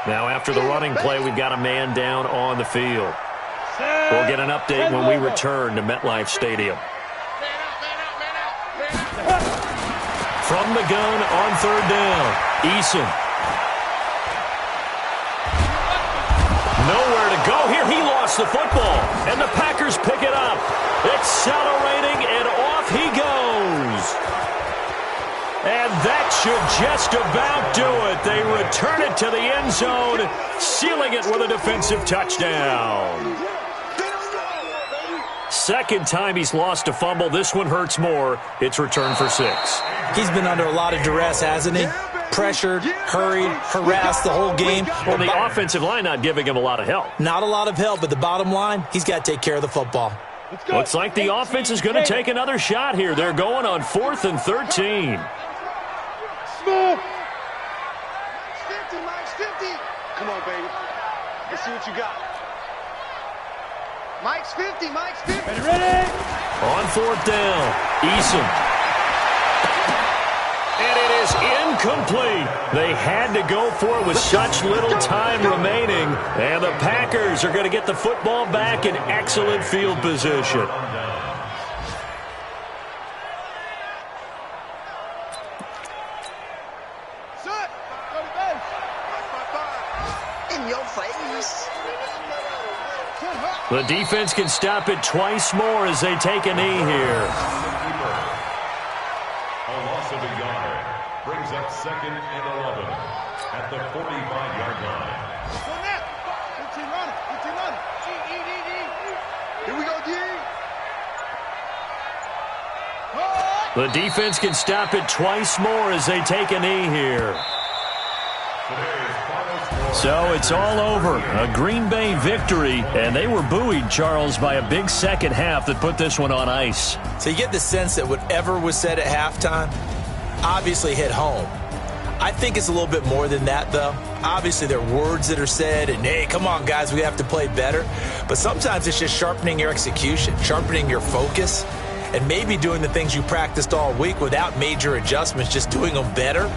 Now, after the running play, we've got a man down on the field. We'll get an update when we return to MetLife Stadium. From the gun on 3rd down, Eason. Nowhere to go here. He lost the football, and the Packers pick it up. Accelerating, and off he goes. And that should just about do it. They return it to the end zone, sealing it with a defensive touchdown. 2nd time he's lost a fumble. This one hurts more. It's returned for 6. He's been under a lot of duress, hasn't he? Pressured, hurried, harassed the whole game. Well, the offensive line not giving him a lot of help. Not a lot of help, but the bottom line, he's got to take care of the football. Looks like the offense is going to take another shot here. They're going on 4th and 13. Smooth. 50, Mike's 50. Come on, baby. Let's see what you got. Mike's 50, Mike's 50. Ready? On 4th down, Eason. And it is incomplete. They had to go for it with such little time remaining. And the Packers are going to get the football back in excellent field position. In your face. The defense can stop it twice more as they take a knee here. A loss of a yard brings up 2nd and 11 at the 45-yard line. Here we go, D. The defense can stop it twice more as they take a knee here. So it's all over. A Green Bay victory, and they were buoyed, Charles, by a big second half that put this one on ice. So you get the sense that whatever was said at halftime obviously hit home. I think it's a little bit more than that, though. Obviously, there are words that are said, and, hey, come on, guys, we have to play better. But sometimes it's just sharpening your execution, sharpening your focus, and maybe doing the things you practiced all week without major adjustments, just doing them better.